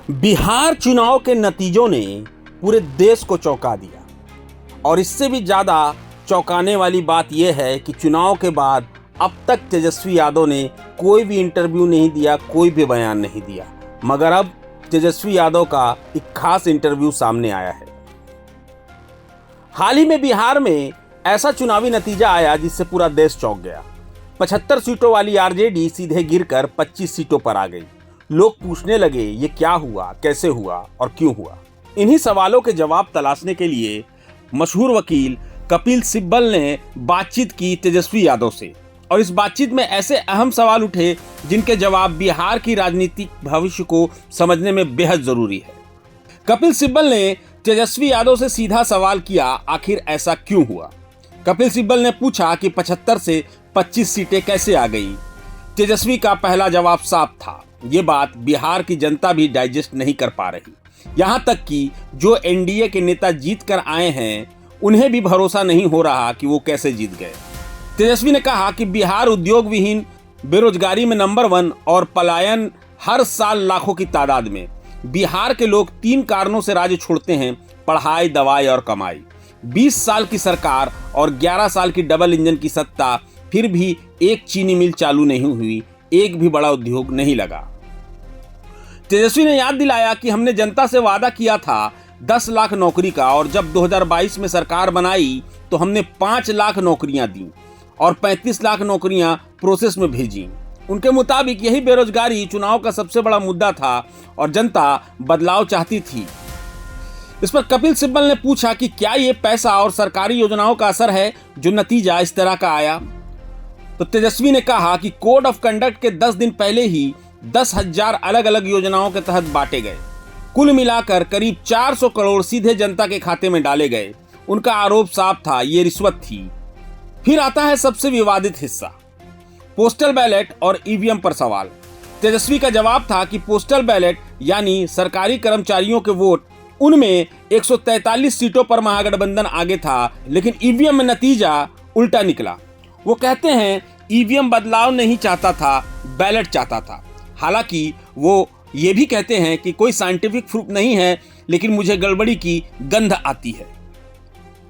बिहार चुनाव के नतीजों ने पूरे देश को चौंका दिया और इससे भी ज़्यादा चौंकाने वाली बात यह है कि चुनाव के बाद अब तक तेजस्वी यादव ने कोई भी इंटरव्यू नहीं दिया, कोई भी बयान नहीं दिया, मगर अब तेजस्वी यादव का एक खास इंटरव्यू सामने आया है। हाल ही में बिहार में ऐसा चुनावी नतीजा आया जिससे पूरा देश चौंक गया। 75 सीटों वाली आरजेडी सीधे गिरकर 25 सीटों पर आ गई। लोग पूछने लगे ये क्या हुआ, कैसे हुआ और क्यों हुआ। इन्हीं सवालों के जवाब तलाशने के लिए मशहूर वकील कपिल सिब्बल ने बातचीत की तेजस्वी यादव से और इस बातचीत में ऐसे अहम सवाल उठे जिनके जवाब बिहार की राजनीतिक भविष्य को समझने में बेहद जरूरी है। कपिल सिब्बल ने तेजस्वी यादव से सीधा सवाल किया, आखिर ऐसा क्यों हुआ। कपिल सिब्बल ने पूछा कि 75 से 25 सीटें कैसे आ गई। तेजस्वी का पहला जवाब साफ था, ये बात बिहार की जनता भी डाइजेस्ट नहीं कर पा रही। यहाँ तक कि जो एनडीए के नेता जीत कर आए हैं उन्हें भी भरोसा नहीं हो रहा कि वो कैसे जीत गए। तेजस्वी ने कहा कि बिहार उद्योग विहीन, बेरोजगारी में नंबर 1 और पलायन हर साल लाखों की तादाद में। बिहार के लोग 3 कारणों से राज्य छोड़ते हैं, पढ़ाई, दवाई और कमाई। 20 साल की सरकार और 11 साल की डबल इंजन की सत्ता, फिर भी एक चीनी मिल चालू नहीं हुई, एक भी बड़ा उद्योग नहीं लगा। तेजस्वी ने याद दिलाया कि हमने जनता से वादा किया था 10 लाख नौकरी का और जब 2022 में सरकार बनाई तो हमने 5 लाख नौकरियां दी और 35 लाख नौकरियां प्रोसेस में भेजी। उनके मुताबिक यही बेरोजगारी चुनाव का सबसे बड़ा मुद्दा था और जनता बदलाव चाहती थी। इस पर कपिल सिब्बल ने पूछा कि क्या ये पैसा और सरकारी योजनाओं का असर है जो नतीजा इस तरह का आया। तो तेजस्वी ने कहा कि कोड ऑफ कंडक्ट के 10 दिन पहले ही 10,000 अलग अलग योजनाओं के तहत बांटे गए। कुल मिलाकर करीब 400 करोड़ सीधे जनता के खाते में डाले गए। उनका आरोप साफ था, ये रिश्वत थी। फिर आता है सबसे विवादित हिस्सा, पोस्टल बैलेट और ईवीएम पर सवाल। तेजस्वी का जवाब था कि पोस्टल बैलेट यानी सरकारी कर्मचारियों के वोट, उनमें 143 सीटों पर महागठबंधन आगे था, लेकिन ईवीएम में नतीजा उल्टा निकला। वो कहते हैं ईवीएम बदलाव नहीं चाहता था, बैलेट चाहता था। हालांकि वो ये भी कहते हैं कि कोई साइंटिफिक प्रूफ नहीं है, लेकिन मुझे गड़बड़ी की गंध आती है।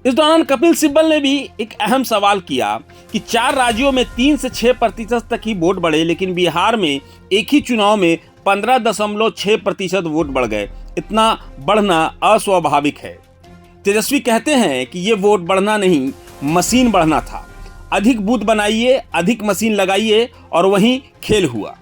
इस दौरान कपिल सिब्बल ने भी एक अहम सवाल किया कि 4 राज्यों में 3 से 6% तक ही वोट बढ़े, लेकिन बिहार में एक ही चुनाव में 15.6% वोट बढ़ गए। इतना बढ़ना अस्वाभाविक है। तेजस्वी कहते हैं कि ये वोट बढ़ना नहीं, मशीन बढ़ना था। अधिक बूथ बनाइए, अधिक मशीन लगाइए और वहीं खेल हुआ।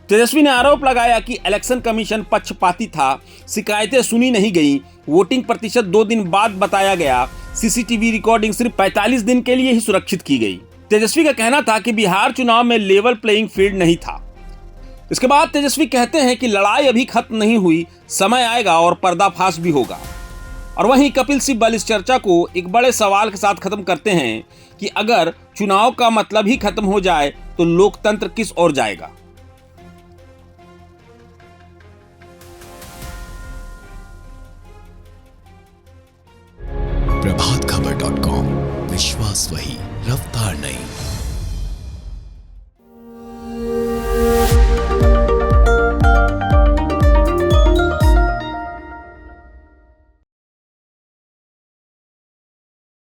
तेजस्वी ने आरोप लगाया कि इलेक्शन कमीशन पक्षपाती था, शिकायतें सुनी नहीं गई, वोटिंग प्रतिशत 2 दिन बाद बताया गया, सीसीटीवी रिकॉर्डिंग सिर्फ 45 दिन के लिए ही सुरक्षित की गई। तेजस्वी का कहना था कि बिहार चुनाव में लेवल प्लेइंग फील्ड नहीं था। इसके बाद तेजस्वी कहते हैं कि लड़ाई अभी खत्म नहीं हुई, समय आएगा और पर्दाफाश भी होगा। और वहीं कपिल सिब्बल इस चर्चा को एक बड़े सवाल के साथ खत्म करते हैं कि अगर चुनाव का मतलब ही खत्म हो जाए तो लोकतंत्र किस ओर जाएगा। प्रभातखबर.com, विश्वास वही, रफ्तार नहीं।